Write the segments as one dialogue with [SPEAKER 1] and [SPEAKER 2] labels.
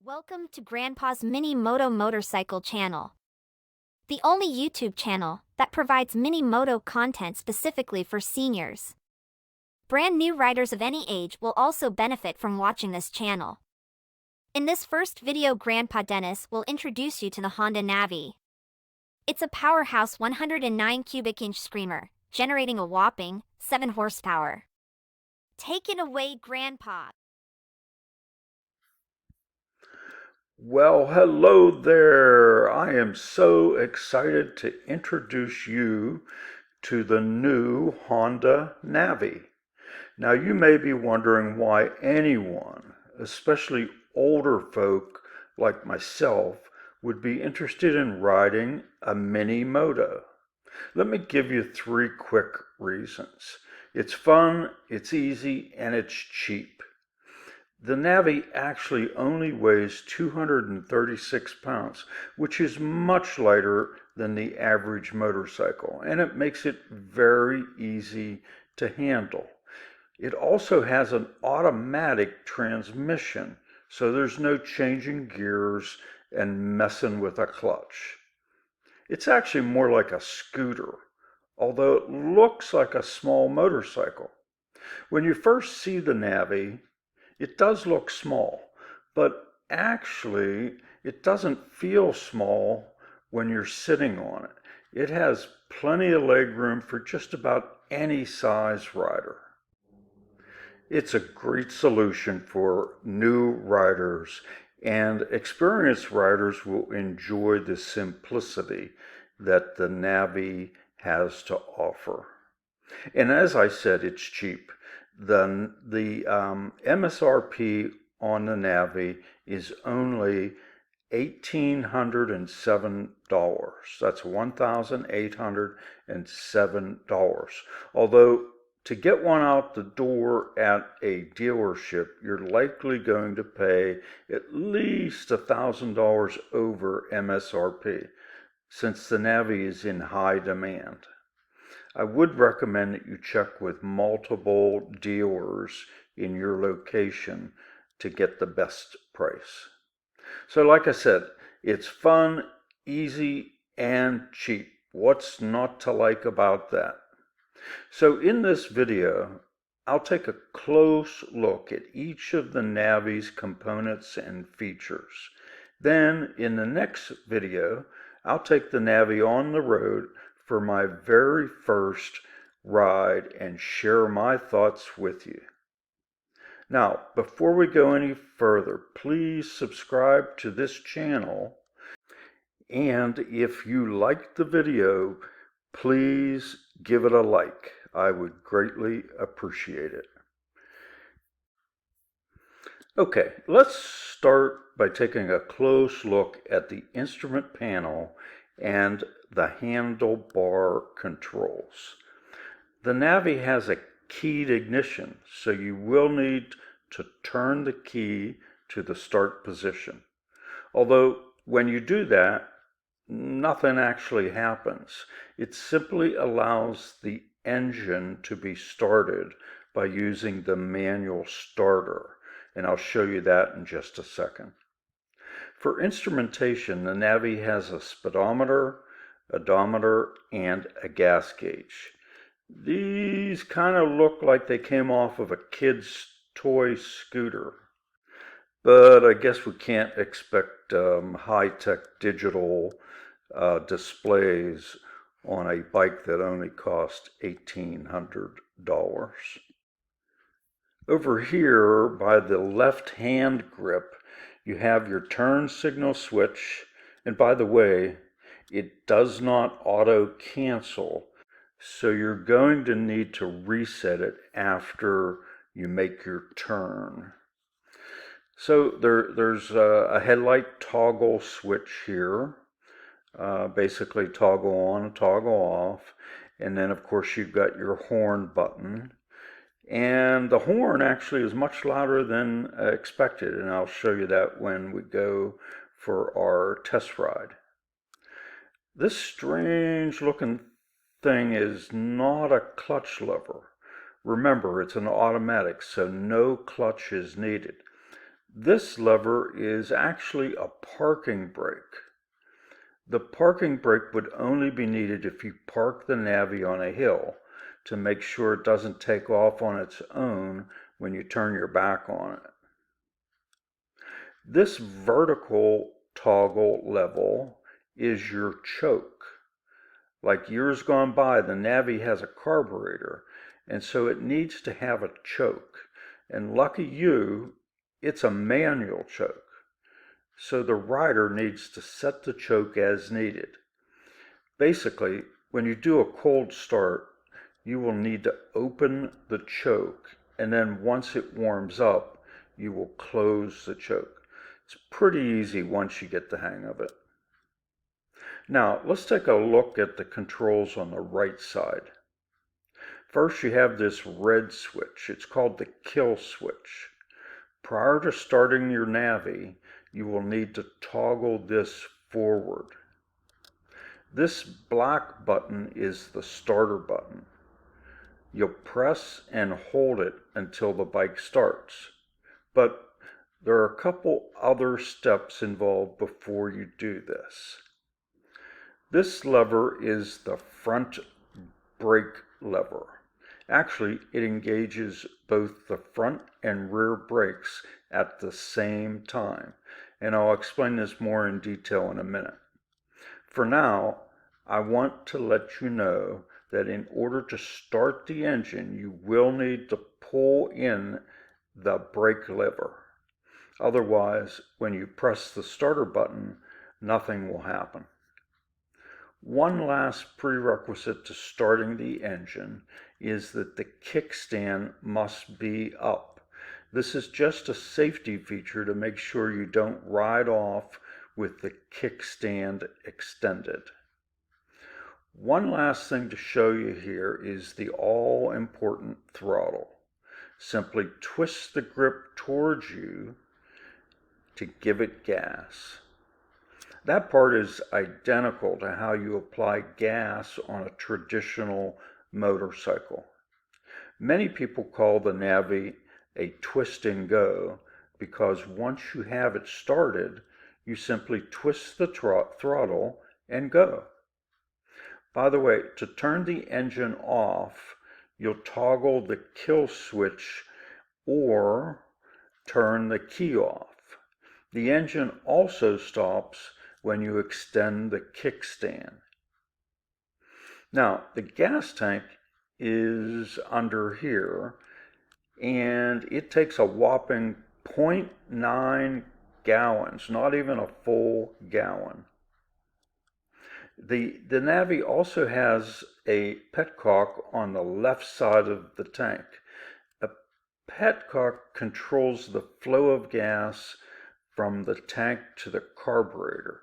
[SPEAKER 1] Welcome to Grandpa's Mini Moto Motorcycle channel, the only YouTube channel that provides mini moto content specifically for seniors. Brand new riders of any age will also benefit from watching this channel. In this first video, Grandpa Dennis will introduce you to the Honda Navi. It's a powerhouse 109 cubic inch screamer, generating a whopping 7 horsepower. Take it away, Grandpa.
[SPEAKER 2] Well, hello there. I am so excited to introduce you to the new Honda Navi. Now, you may be wondering why anyone, especially older folk like myself, would be interested in riding a mini moto. Let me give you 3 quick reasons. It's fun, it's easy, and it's cheap. The Navi actually only weighs 236 pounds, which is much lighter than the average motorcycle, and it makes it very easy to handle. It also has an automatic transmission, so there's no changing gears and messing with a clutch. It's actually more like a scooter, although it looks like a small motorcycle. When you first see the Navi, it does look small, but actually it doesn't feel small when you're sitting on it. It has plenty of leg room for just about any size rider. It's a great solution for new riders, and experienced riders will enjoy the simplicity that the Navi has to offer. And as I said, it's cheap. The MSRP on the Navi is only $1,807. That's $1,807. Although to get one out the door at a dealership, you're likely going to pay at least $1,000 over MSRP, since the Navi is in high demand. I would recommend that you check with multiple dealers in your location to get the best price. So like I said, it's fun, easy, and cheap. What's not to like about that? So in this video, I'll take a close look at each of the Navi's components and features. Then in the next video, I'll take the Navi on the road for my very first ride and share my thoughts with you. Now, before we go any further, please subscribe to this channel, and if you liked the video, please give it a like. I would greatly appreciate it. Okay, let's start by taking a close look at the instrument panel and the handlebar controls. The Navi has a keyed ignition, so you will need to turn the key to the start position. Although when you do that, nothing actually happens. It simply allows the engine to be started by using the manual starter, and I'll show you that in just a second. For instrumentation, the Navi has a speedometer, odometer, and a gas gauge. These kind of look like they came off of a kid's toy scooter, but I guess we can't expect high-tech digital displays on a bike that only cost $1,800. Over here by the left hand grip, you have your turn signal switch, and by the way, it does not auto cancel, so you're going to need to reset it after you make your turn. So there's a headlight toggle switch here, basically toggle on, toggle off, and then of course you've got your horn button. And the horn actually is much louder than expected, and I'll show you that when we go for our test ride. This strange looking thing is not a clutch lever. Remember, it's an automatic, so no clutch is needed. This lever is actually a parking brake. The parking brake would only be needed if you park the Navi on a hill to make sure it doesn't take off on its own when you turn your back on it. This vertical toggle level is your choke. Like years gone by, the Navi has a carburetor, and so it needs to have a choke. And lucky you, it's a manual choke. So the rider needs to set the choke as needed. Basically, when you do a cold start, you will need to open the choke, and then once it warms up, you will close the choke. It's pretty easy once you get the hang of it. Now, let's take a look at the controls on the right side. First, you have this red switch. It's called the kill switch. Prior to starting your Navi, you will need to toggle this forward. This black button is the starter button. You'll press and hold it until the bike starts. But there are a couple other steps involved before you do this. This lever is the front brake lever. Actually, it engages both the front and rear brakes at the same time, and I'll explain this more in detail in a minute. For now, I want to let you know that in order to start the engine, you will need to pull in the brake lever. Otherwise, when you press the starter button, nothing will happen. One last prerequisite to starting the engine is that the kickstand must be up. This is just a safety feature to make sure you don't ride off with the kickstand extended. One last thing to show you here is the all-important throttle. Simply twist the grip towards you to give it gas. That part is identical to how you apply gas on a traditional motorcycle. Many people call the Navi a twist and go because once you have it started, you simply twist the throttle and go. By the way, to turn the engine off, you'll toggle the kill switch or turn the key off. The engine also stops when you extend the kickstand. Now, the gas tank is under here, and it takes a whopping 0.9 gallons, not even a full gallon. The Navi also has a petcock on the left side of the tank. A petcock controls the flow of gas from the tank to the carburetor.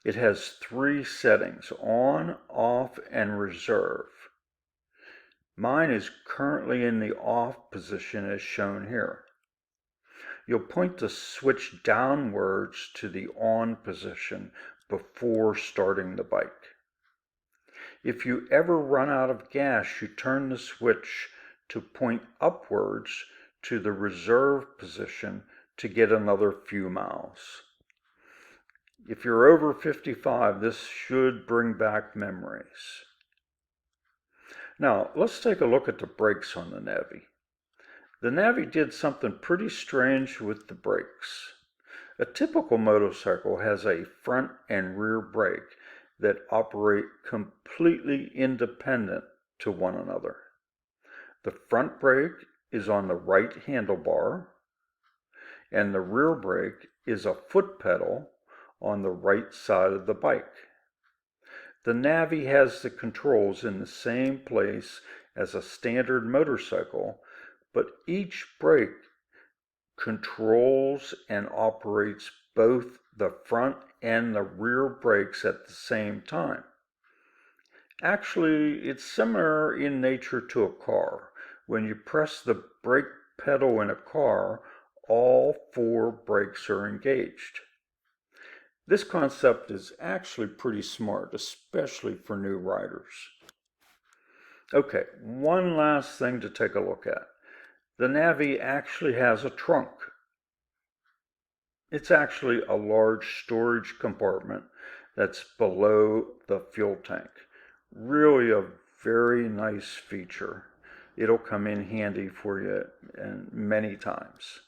[SPEAKER 2] It has 3 settings: on, off, and reserve. Mine is currently in the off position as shown here. You'll point the switch downwards to the on position before starting the bike. If you ever run out of gas, you turn the switch to point upwards to the reserve position to get another few miles. If you're over 55, this should bring back memories. Now, let's take a look at the brakes on the Navi. The Navi did something pretty strange with the brakes. A typical motorcycle has a front and rear brake that operate completely independent to one another. The front brake is on the right handlebar, and the rear brake is a foot pedal on the right side of the bike. The Navi has the controls in the same place as a standard motorcycle, but each brake controls and operates both the front and the rear brakes at the same time. Actually, it's similar in nature to a car. When you press the brake pedal in a car, all 4 brakes are engaged. This concept is actually pretty smart, especially for new riders. Okay, one last thing to take a look at. The Navi actually has a trunk. It's actually a large storage compartment that's below the fuel tank. Really a very nice feature. It'll come in handy for you and many times.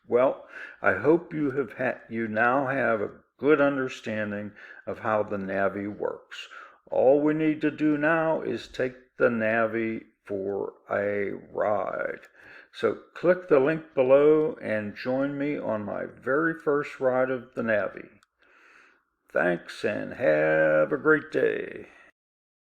[SPEAKER 2] Well, I hope you now have a good understanding of how the Navi works. All we need to do now is take the Navi for a ride. So click the link below and join me on my very first ride of the Navi. Thanks and have a great day.